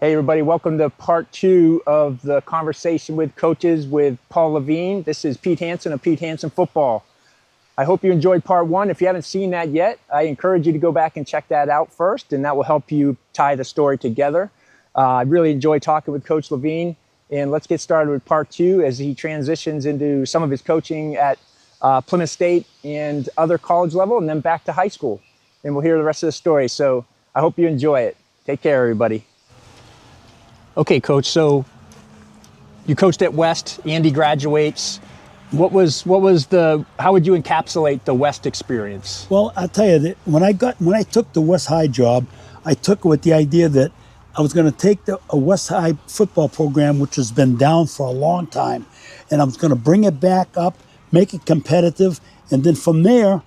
Hey everybody, welcome to part 2 of the conversation with coaches with Paul Lavigne. This is Pete Hansen of Pete Hansen Football. I hope you enjoyed part 1. If you haven't seen that yet, I encourage you to go back and check that out first, and that will help you tie the story together. I really enjoyed talking with Coach Lavigne, and let's get started with part 2 as he transitions into some of his coaching at Plymouth State and other college level, and then back to high school. And we'll hear the rest of the story. So I hope you enjoy it. Take care, everybody. Okay, Coach, so you coached at West, Andy graduates. How would you encapsulate the West experience? Well, I'll tell you that when I took the West High job, I took it with the idea that I was going to take a West High football program, which has been down for a long time, and I was going to bring it back up, make it competitive, and then from there,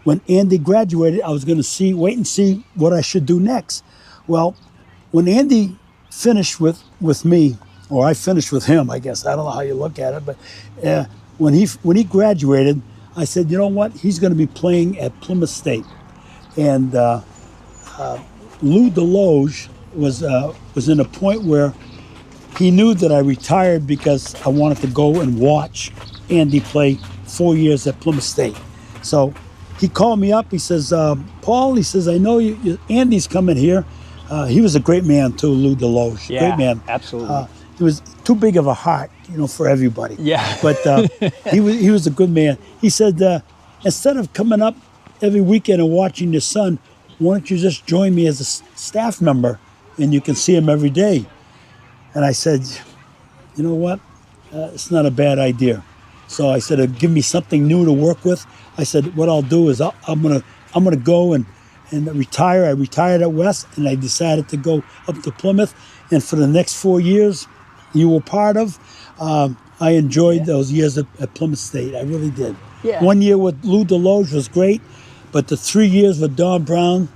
when Andy graduated, I was going to wait and see what I should do next. Well, when Andy finished with me, or I finished with him, I guess. I don't know how you look at it, but when he graduated, I said, you know what? He's going to be playing at Plymouth State. And Lou Deloge was in a point where he knew that I retired because I wanted to go and watch Andy play 4 years at Plymouth State. So he called me up. He says, Paul, he says, I know Andy's coming here. He was a great man too, Lou Deloge. Yeah, great man. Absolutely. He was too big of a heart, for everybody. Yeah. But he was a good man. He said, instead of coming up every weekend and watching your son, why don't you just join me as a staff member and you can see him every day? And I said, you know what? It's not a bad idea. So I said, give me something new to work with. I said, what I'll do is I'm gonna go and retire. I retired at West, and I decided to go up to Plymouth. And for the next 4 years, you were part of. I enjoyed those years at Plymouth State. I really did. Yeah. 1 year with Lou Deloge was great, but the 3 years with Don Brown,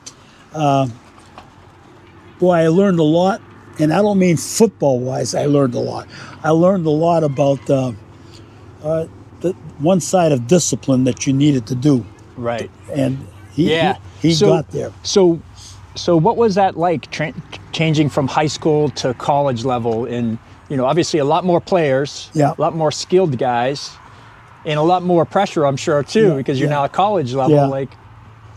boy, I learned a lot. And I don't mean football-wise. I learned a lot. I learned a lot about the one side of discipline that you needed to do. Right. And he So got there. So what was that like, changing from high school to college level? And, obviously a lot more players, Yeah. a lot more skilled guys, and a lot more pressure, I'm sure, too, because you're now at college level. Yeah.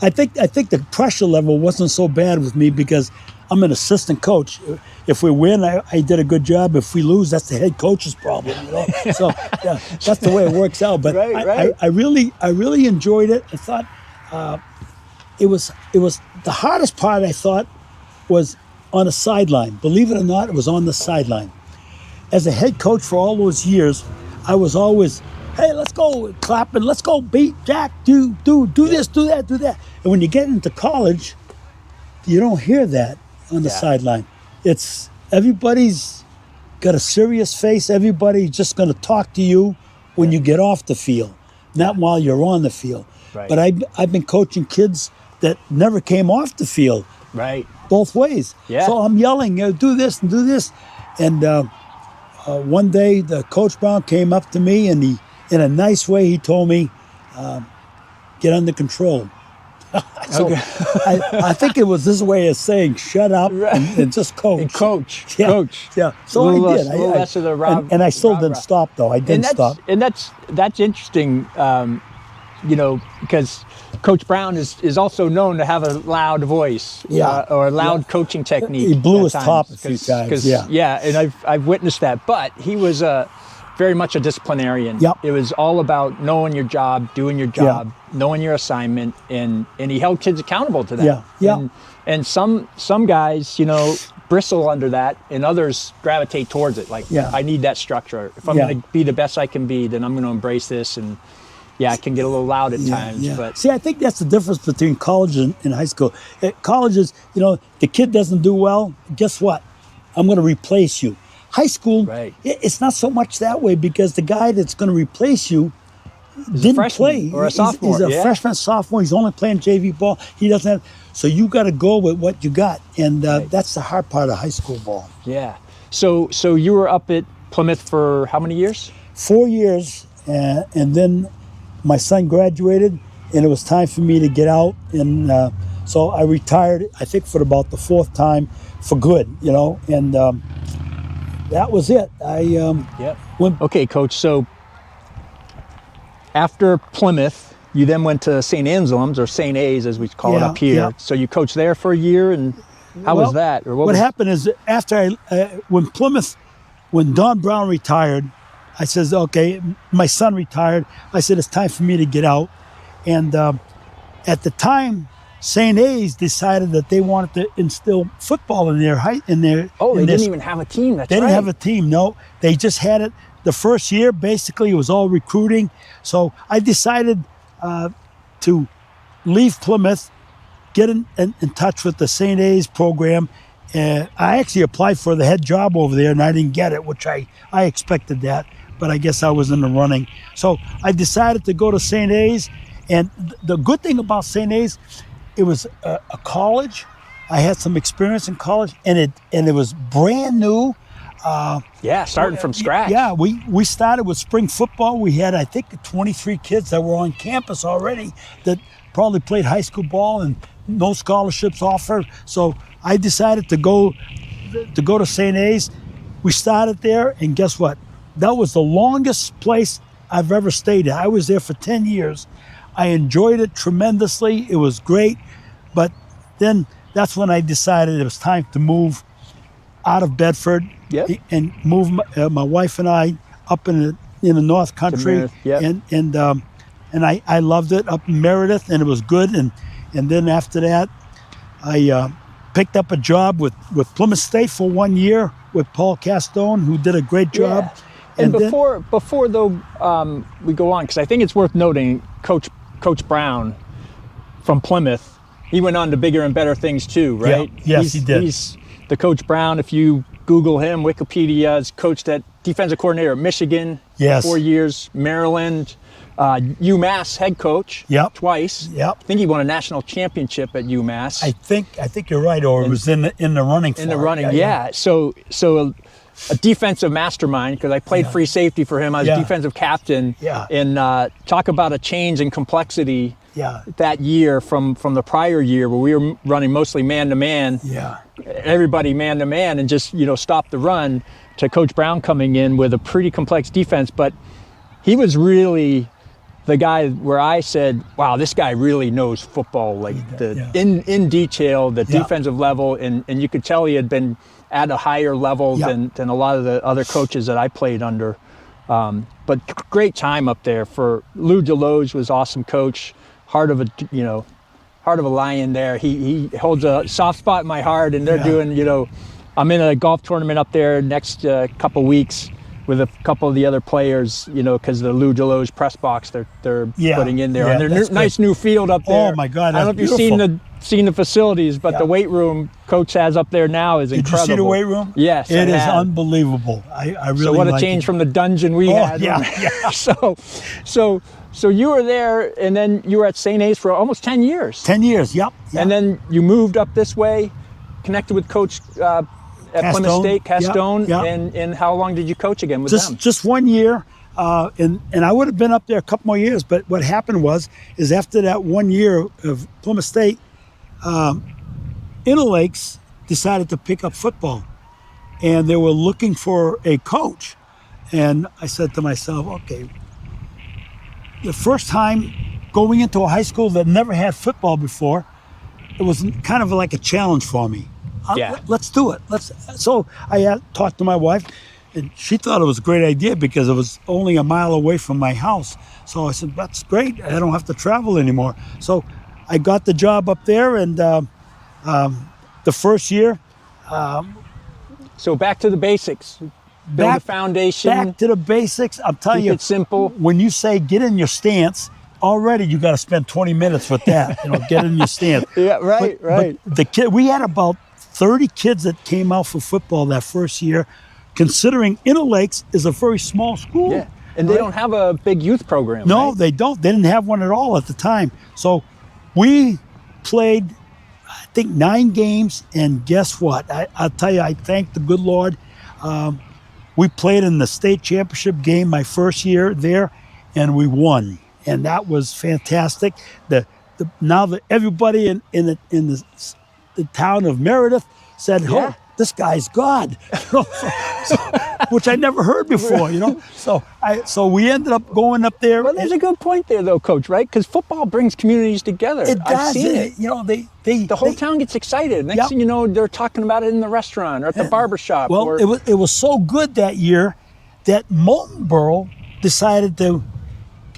I think the pressure level wasn't so bad with me because I'm an assistant coach. If we win, I did a good job. If we lose, that's the head coach's problem. So yeah, that's the way it works out. But Right. I really enjoyed it. I thought it was the hardest part. I thought was on the sideline. Believe it or not, it was on the sideline. As a head coach for all those years, I was always, hey, let's go, clapping, let's go, beat Jack, do this, do that. And when you get into college, you don't hear that on the sideline. It's everybody's got a serious face. Everybody's just going to talk to you when you get off the field, not while you're on the field. Right. But I've been coaching kids that never came off the field. Right. Both ways. Yeah. So I'm yelling, do this and do this. And one day the Coach Brown came up to me and he, in a nice way, he told me, get under control. So Okay. I think it was this way of saying, shut up and just coach. And coach. Yeah. So I did. Less of the Rob, and I still Rob, didn't stop, though. I didn't stop. And that's interesting, because Coach Brown is also known to have a loud voice, or a loud coaching technique. He blew his times, top a few times. And I've witnessed that. But he was very much a disciplinarian. Yep. It was all about knowing your job, doing your job, knowing your assignment, and he held kids accountable to that. Yeah. And some guys, bristle under that, and others gravitate towards it. Like, I need that structure. If I'm going to be the best I can be, then I'm going to embrace this. And it can get a little loud at times. Yeah. But see, I think that's the difference between college and high school. At colleges, the kid doesn't do well. Guess what? I'm going to replace you. High school, it's not so much that way because the guy that's going to replace you didn't play. Or a sophomore. He's a freshman, sophomore. He's only playing JV ball. He doesn't have. So you got to go with what you got, and that's the hard part of high school ball. Yeah. So you were up at Plymouth for how many years? 4 years, and then my son graduated, and it was time for me to get out and So I retired, I think, for about the fourth time for good, and that was it. Yep. Went, Okay, Coach. So after Plymouth, you then went to St. Anselm's, or St. A's as we call it yeah, up here. yeah. So you coached there for a year, and how was Well, that? Or what was happened is after when Don Brown retired, I says, okay, my son retired. I said, it's time for me to get out. And at the time, St. A's decided that they wanted to instill football in their Oh, they in their didn't even have a team. That's They didn't right. have a team, no. They just had it. The first year, basically, it was all recruiting. So I decided to leave Plymouth, get in touch with the St. A's program. I actually applied for the head job over there, and I didn't get it, which I expected that, but I guess I was in the running. So I decided to go to St. A's, and the good thing about St. A's, it was a college. I had some experience in college, and it was brand new. Yeah, starting from scratch. Yeah, we started with spring football. We had, I think, 23 kids that were on campus already that probably played high school ball, and no scholarships offered. So I decided to go to St. A's. We started there, and guess what? That was the longest place I've ever stayed at. I was there for 10 years. I enjoyed it tremendously. It was great. But then that's when I decided it was time to move out of Bedford. Yep. And move my wife and I up in the North Country. Meredith, yep. And I loved it up in Meredith, and it was good. And then after that, I picked up a job with Plymouth State for 1 year with Paul Castone, who did a great job. Yeah. And before though we go on, because I think it's worth noting, Coach Brown from Plymouth, he went on to bigger and better things too, right? Yeah. Yes, he did. He's the Coach Brown. If you Google him, Wikipedia, has coached at defensive coordinator at Michigan, Yes. 4 years, Maryland, UMass head coach, Yep. twice. Yep. I think he won a national championship at UMass. I think you're right, or it was in the running. In the running, yeah. So a defensive mastermind, because I played free safety for him. I was defensive captain. Yeah. And talk about a change in complexity. Yeah. That year from the prior year, where we were running mostly man-to-man. Yeah. Everybody man-to-man, and just stop the run, to Coach Brown coming in with a pretty complex defense. But he was really the guy where I said, wow, this guy really knows football, like in detail, the defensive level, and you could tell he had been at a higher level than a lot of the other coaches that I played under. But great time up there. For Lou Deloge was awesome coach, heart of a lion there. He holds a soft spot in my heart, and they're doing, I'm in a golf tournament up there next couple weeks with a couple of the other players, because the Lou Deloge press box they're putting in there. Yeah, And their nice new field up there. Oh my God, I don't know if you've seen the facilities, but the weight room Coach has up there now is incredible. Did you see the weight room? Yes, it is unbelievable. I really so what a like change it. from the dungeon we had. Yeah. So you were there, and then you were at St. A's for almost 10 years. 10 years, yep. And then you moved up this way, connected with Coach at Plymouth State, Castone. Yep. And how long did you coach again with them? Just 1 year, and I would have been up there a couple more years. But what happened is after that 1 year of Plymouth State, Interlakes decided to pick up football, and they were looking for a coach. And I said to myself, okay, the first time going into a high school that never had football before, it was kind of like a challenge for me. Let's do it. So I talked to my wife, and she thought it was a great idea because it was only a mile away from my house. So I said, that's great. I don't have to travel anymore. So I got the job up there, and the first year. So back to the basics. Build the foundation. Back to the basics. I'm telling you. Keep it simple. When you say get in your stance, already you got to spend 20 minutes with that. Get in your stance. Yeah, right. But we had about 30 kids that came out for football that first year, considering Interlakes is a very small school. Yeah, and they don't have a big youth program. No, right? they don't. They didn't have one at all at the time. So we played, I think, 9 games, and guess what? I'll tell you, I thank the good Lord. We played in the state championship game my first year there, and we won. And that was fantastic. The now that everybody in the town of Meredith said, Yeah. "Oh, this guy's God," which I never heard before. So we ended up going up there. Well, there's a good point there, though, Coach, right? Because football brings communities together. It does. I've seen it. The whole town gets excited. Next Yep. thing you know, they're talking about it in the restaurant or at the barber shop. Well, it was so good that year that Moultonboro decided to,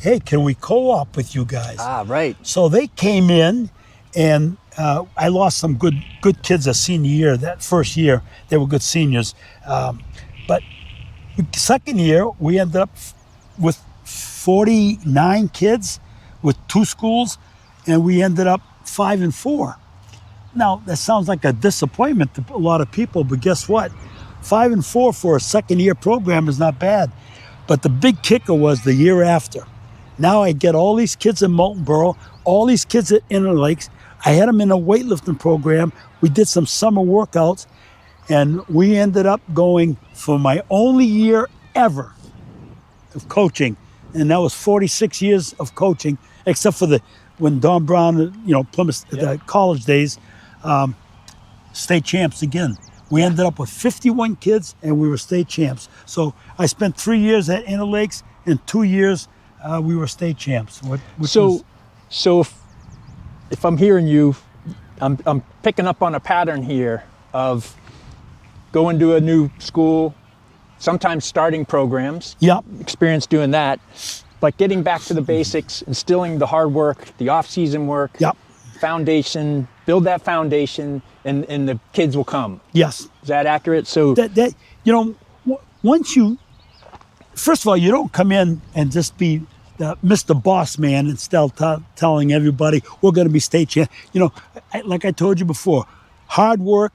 hey, can we co-op with you guys? Right. So they came in, and I lost some good kids that senior year. That first year, they were good seniors. But second year, we ended up with 49 kids with 2 schools, and we ended up 5-4. Now, that sounds like a disappointment to a lot of people, but guess what? 5-4 for a second year program is not bad. But the big kicker was the year after. Now I get all these kids in Moultonboro, all these kids at Inner Lakes. I had them in a weightlifting program. We did some summer workouts, and we ended up going for my only year ever of coaching. And that was 46 years of coaching, except for when Don Brown, Plymouth, the college days, state champs again. We ended up with 51 kids, and we were state champs. So I spent 3 years at Inner Lakes, and 2 years we were state champs. So if I'm hearing you, I'm picking up on a pattern here of going to a new school, sometimes starting programs. Yep. Experience doing that, but getting back to the basics, instilling the hard work, the off-season work. Yep. Foundation, build that foundation, and the kids will come. Yes. Is that accurate? So once you, first of all, you don't come in and just be Mr. Boss Man and still telling everybody we're going to be state champ. Like I told you before, hard work,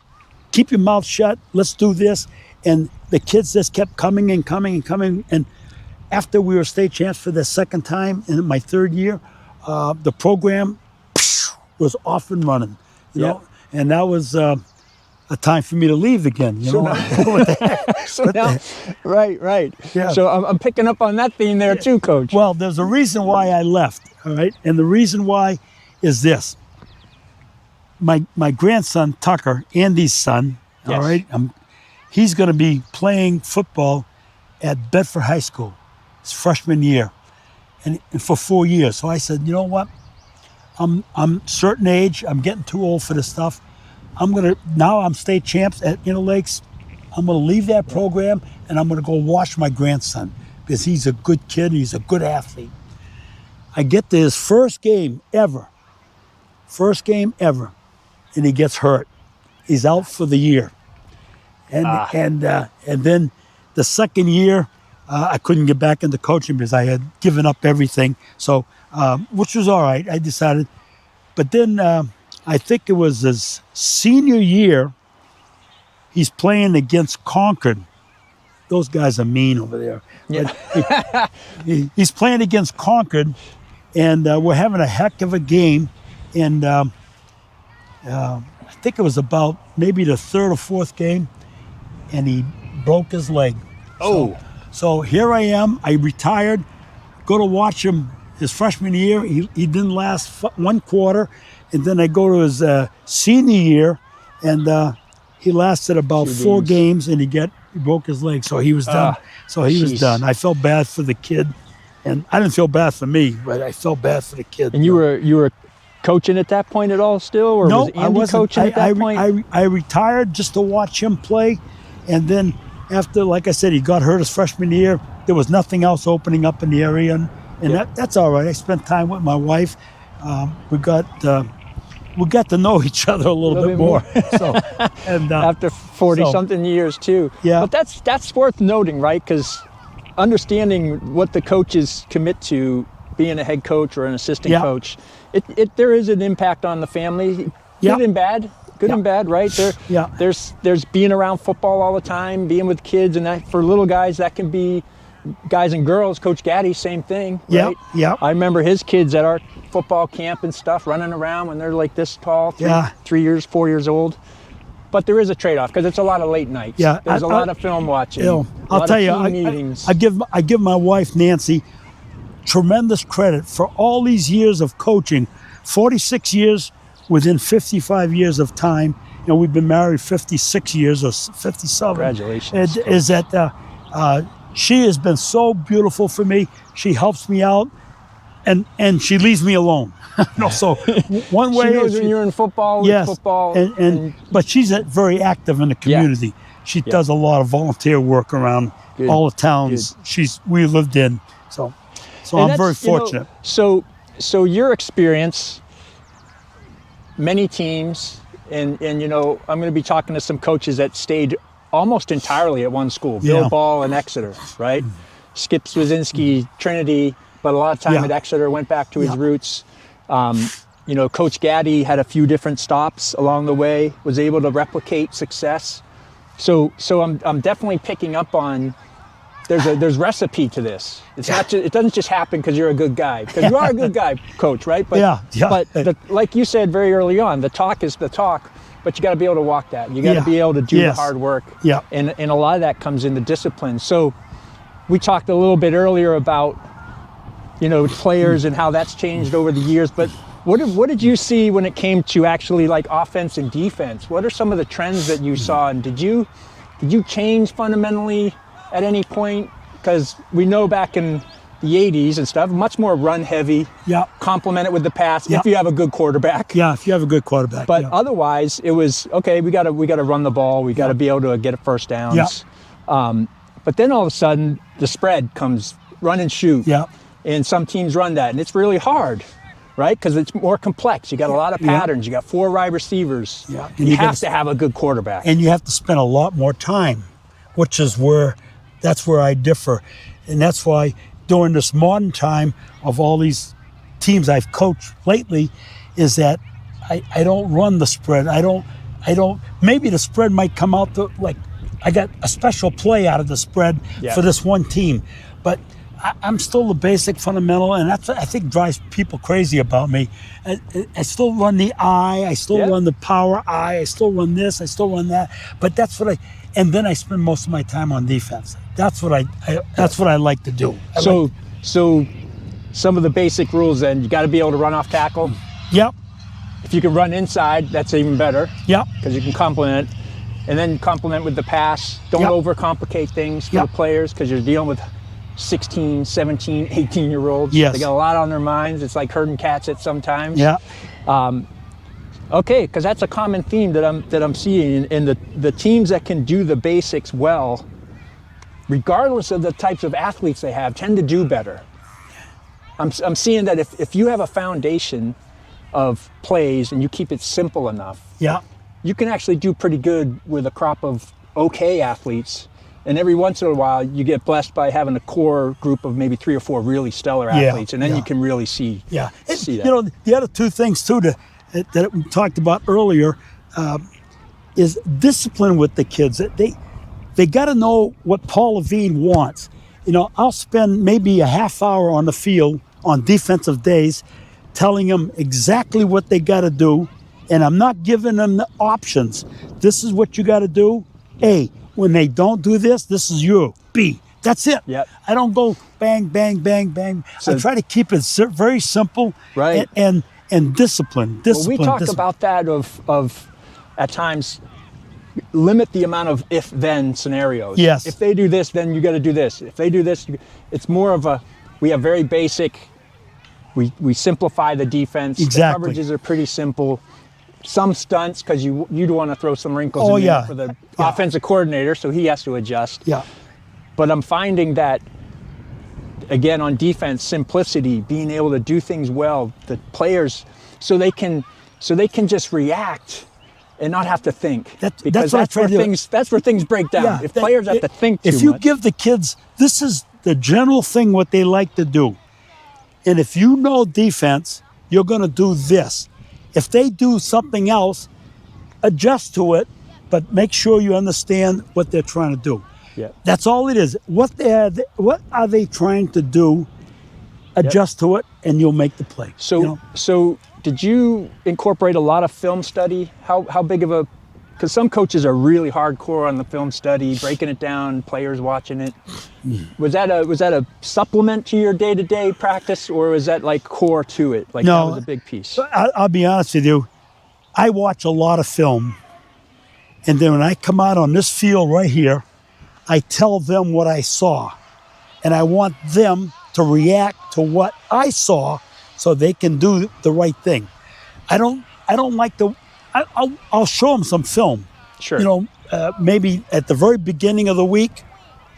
keep your mouth shut. Let's do this, and the kids just kept coming and coming and coming. And after we were state champs for the second time in my third year, the program was off and running, you know, and that was a time for me to leave again. Right. Yeah. So I'm picking up on that theme there too, Coach. Well, there's a reason why I left, all right? And the reason why is this. My grandson, Tucker, Andy's son, all right, he's going to be playing football at Bedford High School his freshman year and for 4 years. So I said, you know what? I'm certain age. I'm getting too old for this stuff. Now I'm state champs at Inner Lakes. I'm going to leave that program, and I'm going to go watch my grandson because he's a good kid. He's a good athlete. I get to his first game ever, and he gets hurt. He's out for the year. And then the second year, I couldn't get back into coaching because I had given up everything. So, which was all right. I decided. But then I think it was his senior year, he's playing against Concord. Those guys are mean over there. Yeah. He's playing against Concord, and we're having a heck of a game. And I think it was about maybe the third or fourth game, and he broke his leg. So here I am. I retired, go to watch him his freshman year. He didn't last 1 quarter. And then I go to his senior year, and he lasted about 4 games, and he broke his leg. So he was done. He was done. I felt bad for the kid, and I didn't feel bad for me, but I felt bad for the kid. And you were coaching at that point at all still? Or No, was Andy I wasn't. Coaching at that point? I retired just to watch him play, and then after, like I said, he got hurt his freshman year. There was nothing else opening up in the area, and that's all right. I spent time with my wife. We got to know each other a little bit more. After 40-something years too. Yeah. But that's worth noting, right? Because understanding what the coaches commit to being a head coach or an assistant coach, there is an impact on the family, good and bad. Good and bad, right? There's being around football all the time, being with kids, and that for little guys that can be guys and girls. Coach Gaddy, same thing, right? Yeah. I remember his kids at our football camp and stuff running around when they're like this tall, 3 years, 4 years old. But there is a trade-off because it's a lot of late nights. Yeah, there's a lot of film watching. I'll tell you, meetings. I give my wife Nancy tremendous credit for all these years of coaching, 46 years within 55 years of time. You know, we've been married 56 years or 57. Congratulations. Is that she has been so beautiful for me. She helps me out, and she leaves me alone. No, so one way She knows when you're in football. yes, Football, but she's very active in the community. She does a lot of volunteer work around all the towns we lived in. So I'm very fortunate. So your experience, many teams, and I'm going to be talking to some coaches that stayed almost entirely at one school. Bill Ball in Exeter, right? Skip Swazinski, Trinity, but a lot of time at Exeter, went back to his roots. Coach Gaddy had a few different stops along the way, was able to replicate success. So I'm definitely picking up on there's recipe to this. It's not just, it doesn't just happen because you're a good guy. Because you are a good guy, Coach, right? But but like you said very early on, the talk is the talk, but you got to be able to walk that. You got to be able to do the hard work. Yeah. And a lot of that comes into discipline. So we talked a little bit earlier about players and how that's changed over the years, but what did you see when it came to actually like offense and defense? What are some of the trends that you saw, and did you change fundamentally at any point? Because we know back in the 80s and stuff, much more run heavy, complement it with the pass if you have a good quarterback. Yeah, if you have a good quarterback. But otherwise it was, okay, we gotta run the ball, we gotta be able to get a first downs. But then all of a sudden the spread comes, run and shoot. And some teams run that, and it's really hard, right? Because it's more complex. You got a lot of patterns. You got 4 wide receivers. And you have to have a good quarterback. And you have to spend a lot more time, which is that's where I differ. And that's why during this modern time of all these teams I've coached lately, is that I don't run the spread. I don't, maybe the spread might come out to, like, I got a special play out of the spread for this one team. But I'm still the basic fundamental, and that's what I think drives people crazy about me. I still run the I, I still run the power I still run this, I still run that. But that's what and then I spend most of my time on defense. That's what I like to do. So some of the basic rules then, you got to be able to run off tackle. Yep. If you can run inside, that's even better. Yep. Because you can complement, and then complement with the pass. Don't overcomplicate things for the players, because you're dealing with 16, 17, 18-year-olds. Yes. They got a lot on their minds. It's like herding cats at sometimes. Yeah. Okay, because that's a common theme that I'm seeing in the teams that can do the basics well, regardless of the types of athletes they have, tend to do better. I'm seeing that if you have a foundation of plays and you keep it simple enough, you can actually do pretty good with a crop of okay athletes. And every once in a while, you get blessed by having a core group of maybe 3 or 4 really stellar athletes, and then you can really see that. The other two things too that we talked about earlier is discipline with the kids. They got to know what Paul Lavigne wants. I'll spend maybe a half hour on the field on defensive days, telling them exactly what they got to do, and I'm not giving them the options. This is what you got to do. A. When they don't do this, this is you. B. That's it. Yep. I don't go bang, bang, bang, bang. I try to keep it very simple, right? And discipline. Well, we talk about that of at times limit the amount of if-then scenarios. Yes. If they do this, then you got to do this. If they do this, it's more of we have very basic. We simplify the defense. Exactly. The coverages are pretty simple. Some stunts, because you do want to throw some wrinkles in there for the offensive coordinator, so he has to adjust. Yeah. But I'm finding that, again, on defense, simplicity, being able to do things well, the players, so they can just react and not have to think. Because that's where things break down. Yeah, if players have to think too much. If you give the kids, this is the general thing what they like to do. And if you know defense, you're going to do this. If they do something else, adjust to it, but make sure you understand what they're trying to do. Yeah. That's all it is. What are they trying to do? Adjust to it, and you'll make the play. So did you incorporate a lot of film study? How big of a because some coaches are really hardcore on the film study, breaking it down, players watching it. Was that a supplement to your day-to-day practice, or was that like core to it? Like No, that was a big piece. I'll be honest with you. I watch a lot of film, and then when I come out on this field right here, I tell them what I saw, and I want them to react to what I saw so they can do the right thing. I don't like I'll show them some film. Sure. You know, maybe at the very beginning of the week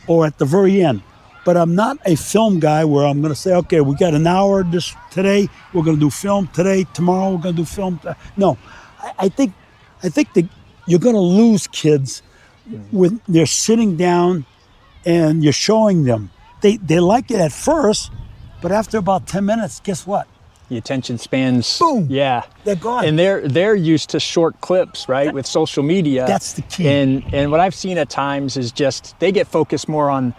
or at the very end. But I'm not a film guy where I'm going to say, okay, we got an hour today, we're going to do film today, tomorrow we're going to do film. No, I think that you're going to lose kids when they're sitting down and you're showing them. They like it at first, but after about 10 minutes, guess what? The attention spans. Boom. Yeah. They're gone. And they're used to short clips, right? With social media. That's the key. And what I've seen at times is just they get focused more on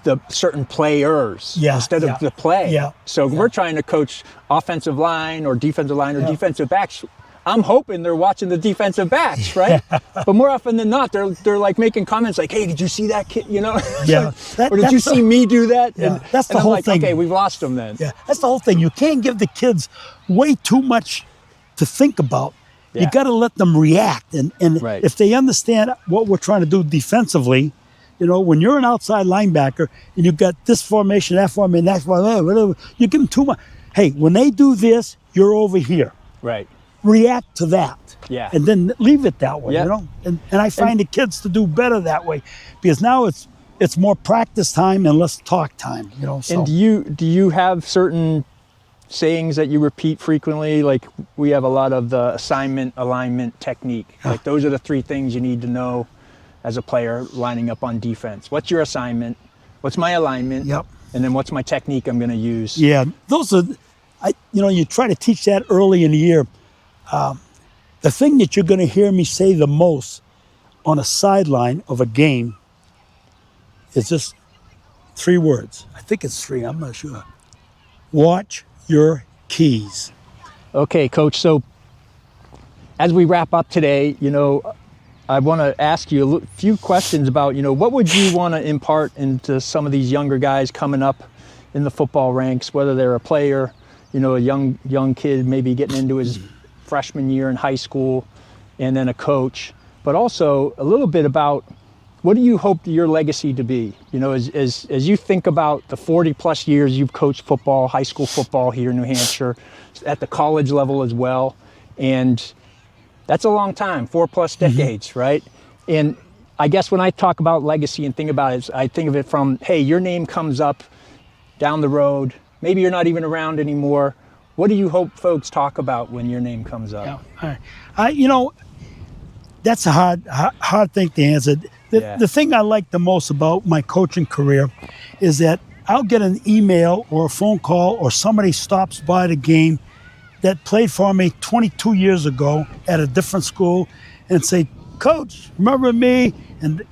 the certain players instead of the play. Yeah. So we're trying to coach offensive line or defensive defensive backs. I'm hoping they're watching the defensive backs, right? But more often than not, they're like making comments like, "Hey, did you see that kid?" You know? Yeah. Or did you see me do that? Yeah. And That's the I'm whole like, thing. Okay, we've lost them then. Yeah, that's the whole thing. You can't give the kids way too much to think about. Yeah. You got to let them react. And Right. if they understand what we're trying to do defensively, you know, when you're an outside linebacker and you've got this formation, that whatever, you give them too much. Hey, when they do this, you're over here. Right. React to that. Yeah. And then leave it that way, Yeah. you know? And I find the kids to do better that way because now it's more practice time and less talk time, you know? So. And do you have certain sayings that you repeat frequently? Like we have a lot of the assignment, alignment, technique. Like those are the three things you need to know as a player lining up on defense. What's your assignment? What's my alignment? Yep. And then what's my technique I'm going to use? Yeah, those are, you try to teach that early in the year. The thing that you're going to hear me say the most on a sideline of a game is just 3 words. I think it's 3, I'm not sure. Watch your keys. Okay, Coach. So as we wrap up today, I want to ask you a few questions about, what would you want to impart into some of these younger guys coming up in the football ranks, whether they're a player, a young kid maybe getting into his freshman year in high school, and then a coach, but also a little bit about what do you hope your legacy to be? As you think about the 40 plus years you've coached football, high school football here in New Hampshire, at the college level as well, and that's a long time, 4+ decades, right? And I guess when I talk about legacy and think about it, I think of it from, hey, your name comes up down the road, maybe you're not even around anymore. What do you hope folks talk about when your name comes up? Yeah. All right. That's a hard thing to answer. The thing I like the most about my coaching career is that I'll get an email or a phone call or somebody stops by the game that played for me 22 years ago at a different school and say, Coach, remember me? And,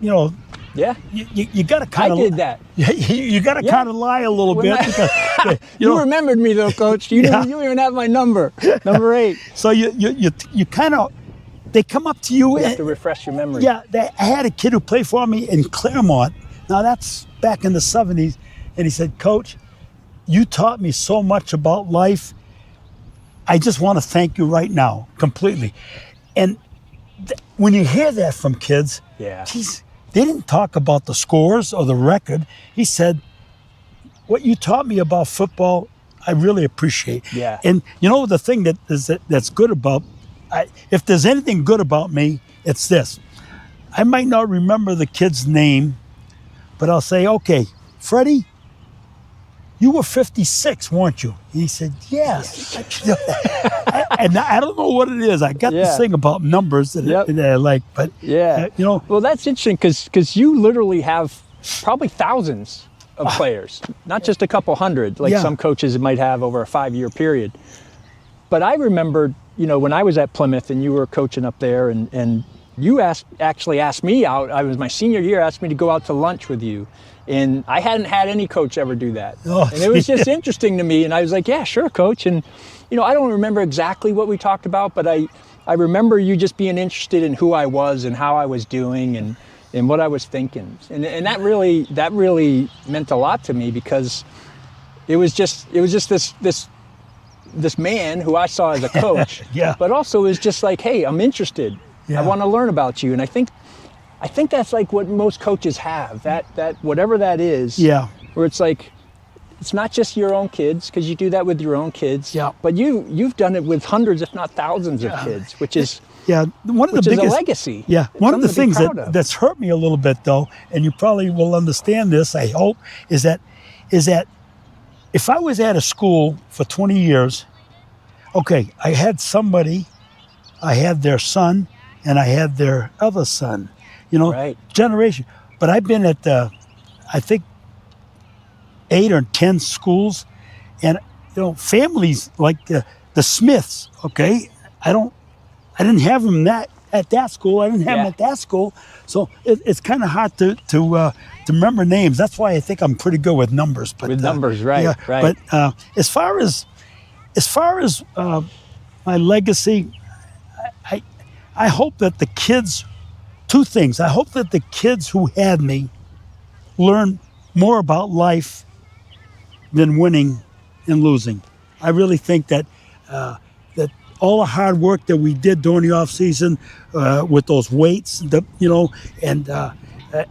Yeah. you got to kind of... I did that. You got to kind of lie a little bit. Because, you remembered me though, Coach. You didn't even have my number, number 8. So you kind of... They come up to you. You have to refresh your memory. Yeah, I had a kid who played for me in Claremont. Now that's back in the 70s. And he said, Coach, you taught me so much about life. I just want to thank you right now, completely. And when you hear that from kids, geez, they didn't talk about the scores or the record. He said, what you taught me about football, I really appreciate. Yeah. And the thing that's good about, if there's anything good about me, it's this. I might not remember the kid's name, but I'll say, okay, Freddie, you were 56, weren't you? And he said, yes. And I don't know what it is. I got this thing about numbers that I like, but Well, that's interesting because you literally have probably thousands of players, not just a couple hundred, like some coaches might have over a 5-year period. But I remember, when I was at Plymouth and you were coaching up there and you actually asked me out, I was my senior year, asked me to go out to lunch with you. And I hadn't had any coach ever do that. Oh, and it was just interesting to me. And I was like, yeah, sure, Coach. And, I don't remember exactly what we talked about, but I I remember you just being interested in who I was and how I was doing and what I was thinking. And that really meant a lot to me, because it was just this man who I saw as a coach, Yeah. but also is just like, hey, I'm interested. Yeah. I want to learn about you. And I think that's like what most coaches have, that whatever that is, Yeah. where it's like, it's not just your own kids, because you do that with your own kids, Yeah. but you've done it with hundreds, if not thousands of kids, which is one of the is biggest a legacy. Yeah, It's one of the something to be things proud of. that's hurt me a little bit, though, and you probably will understand this, I hope, is that if I was at a school for 20 years, okay, I had their son, and I had their other son, Right. generation. But I've been at I think 8 or 10 schools, and families like the Smiths. Okay, I didn't have them at that school. I didn't have them at that school, so it's kind of hard to remember names. That's why I think I'm pretty good with numbers. But With numbers, right? Yeah, Right. But as far as my legacy, I hope that the kids. Two things. I hope that the kids who had me learn more about life than winning and losing. I really think that that all the hard work that we did during the off season with those weights, and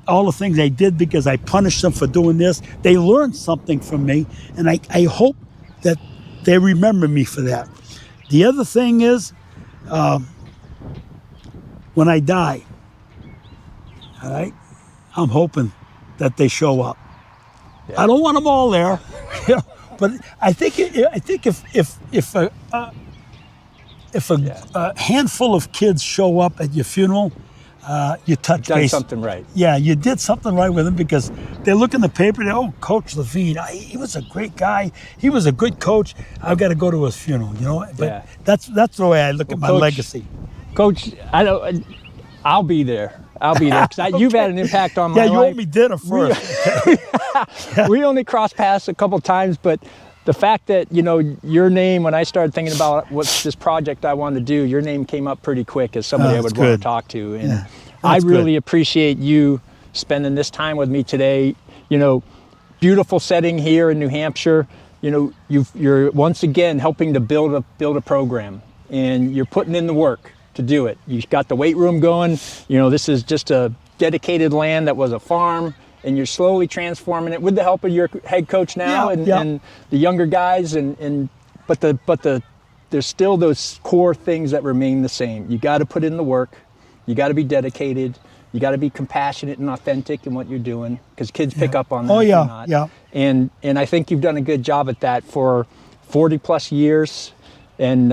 all the things they did because I punished them for doing this, they learned something from me, and I hope that they remember me for that. The other thing is, when I die, all right, I'm hoping that they show up. Yeah. I don't want them all there, but I think if a handful of kids show up at your funeral, you touch Done base. something right. Yeah, you did something right with them, because they look in the paper, Coach Lavigne, he was a great guy. He was a good coach. I've got to go to his funeral, But that's the way I look at my Coach, legacy. Coach, I'll be there. Because you've had an impact on my life. Yeah, you owe me dinner first. We only crossed paths a couple times, but the fact that, your name, when I started thinking about what's this project I wanted to do, your name came up pretty quick as somebody I would want to talk to. And I really appreciate you spending this time with me today. Beautiful setting here in New Hampshire. You're once again helping to build a program, and you're putting in the work to do it. You got the weight room going. This is just a dedicated land that was a farm, and you're slowly transforming it with the help of your head coach now and the younger guys. But there's still those core things that remain the same. You got to put in the work. You got to be dedicated. You got to be compassionate and authentic in what you're doing, because kids pick up on that. Oh yeah, if not. yeah. And I think you've done a good job at that for 40 plus years, and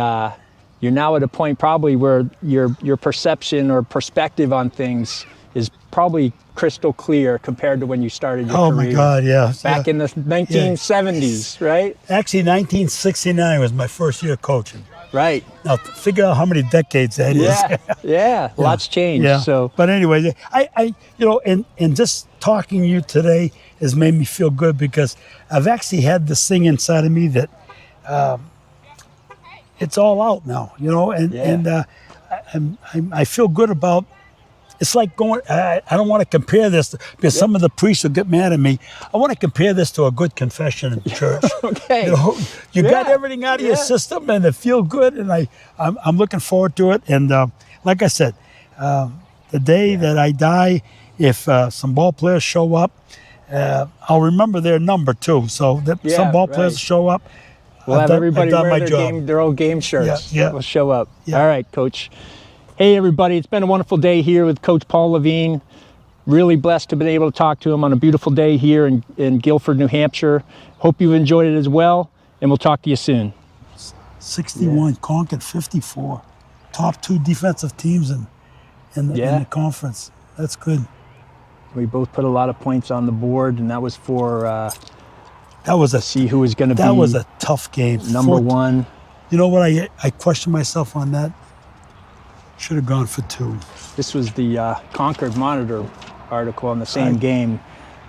you're now at a point probably where your perception or perspective on things is probably crystal clear compared to when you started your career. Oh my God, yeah. Back in the 1970s, right? Actually, 1969 was my first year coaching. Right. Now figure out how many decades that is. Yeah. Lots changed. Yeah. So, but anyway, I and just talking to you today has made me feel good, because I've actually had this thing inside of me that it's all out now, and I feel good about. It's like going. I don't want to compare this, because some of the priests will get mad at me. I want to compare this to a good confession in church. Okay. You got everything out of your system, and it feels good, and I'm looking forward to it. And like I said, the day that I die, if some ball players show up, I'll remember their number too. So that some ball players show up. We'll have everybody wear their old game shirts. Yeah. We'll show up. Yeah. All right, Coach. Hey, everybody. It's been a wonderful day here with Coach Paul Lavigne. Really blessed to have been able to talk to him on a beautiful day here in Guilford, New Hampshire. Hope you've enjoyed it as well, and we'll talk to you soon. 61, Concord 54. Top 2 defensive teams in the conference. That's good. We both put a lot of points on the board, and that was for see who was going to be. That was a tough game. Number 1. You know what? I questioned myself on that. Should have gone for 2. This was the Concord Monitor article on the same game,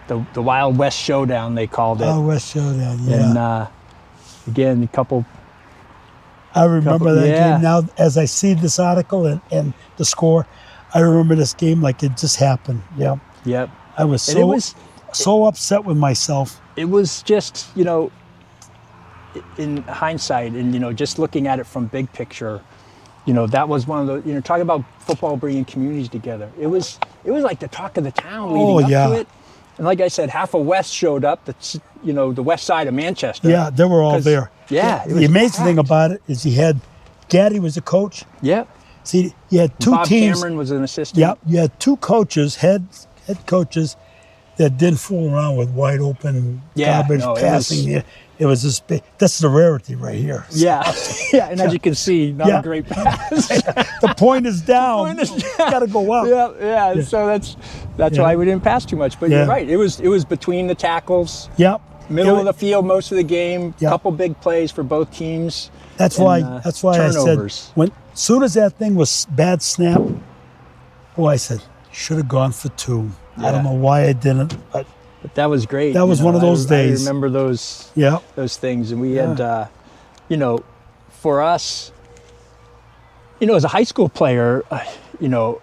the Wild West Showdown, they called it. Wild West Showdown, yeah. And again, a couple. I remember that Yeah. game. Now, as I see this article and the score, I remember this game like it just happened. Yeah. Yep. I was And so upset with myself. it was just, you know, in hindsight and, you know, just looking at it from big picture, you know, that was one of the, you know, talking about football bringing communities together. It was like the talk of the town leading up to it. And like I said, half of West showed up. That's, you know, the west side of Manchester. Yeah, they were all there. Yeah. The amazing thing about it is Gaddy was a coach. Yeah. See, you had two Bob teams. Cameron was an assistant. Yeah, you had two coaches, head coaches, that didn't fool around with wide open garbage passing. It was just big. That's the rarity right here. Yeah, yeah, and as you can see, not a great pass. The point is down. Got to go up. Yeah. So that's why we didn't pass too much. But you're right. It was between the tackles. Yep. Middle of the field most of the game. Yep. Couple big plays for both teams. That's why I said when soon as that thing was bad snap, I said should have gone for two. Yeah. I don't know why I didn't, but that was great. That was one of those days. I remember those things, and we had, you know, for us, you know, as a high school player, you know,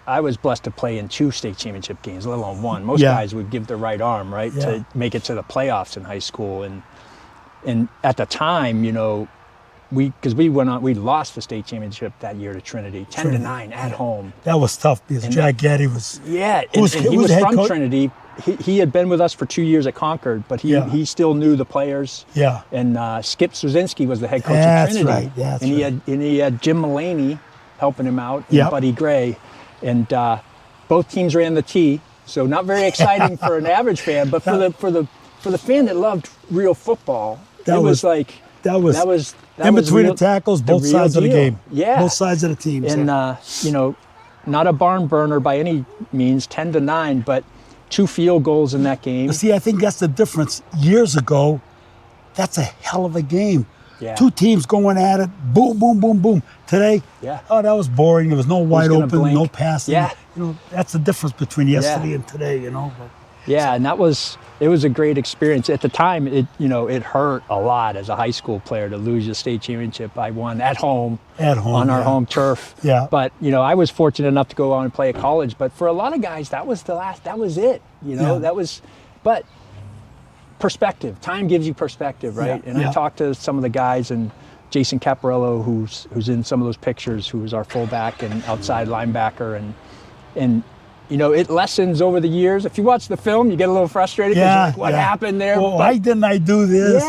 I was blessed to play in 2 state championship games, let alone 1. Most guys would give their right arm, right, to make it to the playoffs in high school, and at the time, you know, we lost the state championship that year to Trinity, 10-9 at home. That was tough because Jack Gaddy was. Yeah, and he was from Trinity. He had been with us for 2 years at Concord, but he still knew the players. Yeah. And Skip Swazinski was the head coach at Trinity. That's right. He had Jim Mullaney helping him out, and Buddy Gray, and both teams ran the T. So not very exciting for an average fan, but for the fan that loved real football, That was in between the tackles, both sides of the game. Yeah. Both sides of the team. And, you know, not a barn burner by any means, 10-9, but 2 field goals in that game. See, I think that's the difference. Years ago, that's a hell of a game. Yeah. 2 teams going at it, boom, boom, boom, boom. Today, that was boring. There was no wide open, no passing. Yeah. You know, that's the difference between yesterday and today, you know. But, yeah, and it was a great experience. At the time, it hurt a lot as a high school player to lose the state championship. I won at home on our home turf. Yeah. But, you know, I was fortunate enough to go on and play at college. But for a lot of guys, that was it. You know, but perspective. Time gives you perspective, right? And I talked to some of the guys, and Jason Caparello, who's in some of those pictures, who was our fullback and outside linebacker, and you know, it lessens over the years. If you watch the film, you get a little frustrated because you're like, what happened there? Well, why didn't I do this?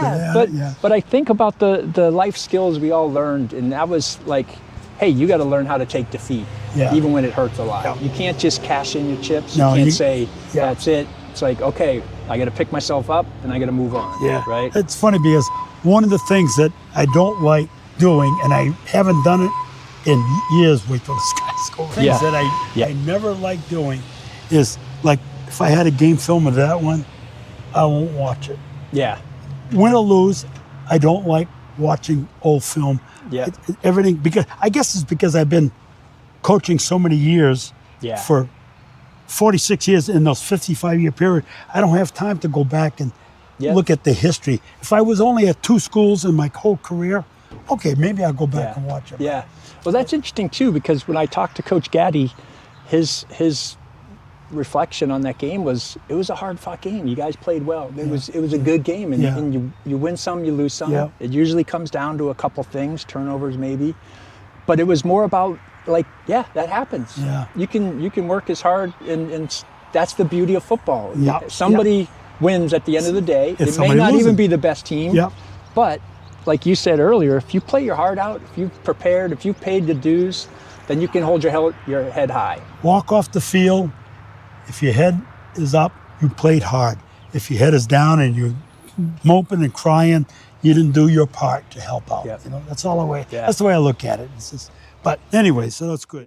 But I think about the life skills we all learned, and that was like, hey, you got to learn how to take defeat, even when it hurts a lot. You can't just cash in your chips. You can't say, that's it. It's like, okay, I got to pick myself up and I got to move on. Yeah. Right? It's funny because one of the things that I don't like doing, and I haven't done it in years, wait till this guy's going. Things that I never like doing is, like, if I had a game film of that one, I won't watch it. Yeah. Win or lose, I don't like watching old film. Yeah. Everything, because I guess it's because I've been coaching so many years for 46 years in those 55-year period. I don't have time to go back and look at the history. If I was only at 2 schools in my whole career, okay, maybe I'll go back and watch it. Yeah. Well, that's interesting too, because when I talked to Coach Gaddy, his reflection on that game was, it was a hard-fought game. You guys played well. It was a good game, and you win some, you lose some. It usually comes down to a couple things, turnovers maybe, but it was more about, like, that happens. You can work as hard, and that's the beauty of football. Somebody wins at the end of the day. It may not even be the best team, but like you said earlier, if you play your heart out, if you've prepared, if you've paid the dues, then you can hold your head high. Walk off the field. If your head is up, you played hard. If your head is down and you're moping and crying, you didn't do your part to help out. You know, that's all the way. That's the way I look at it. But anyway, so that's good.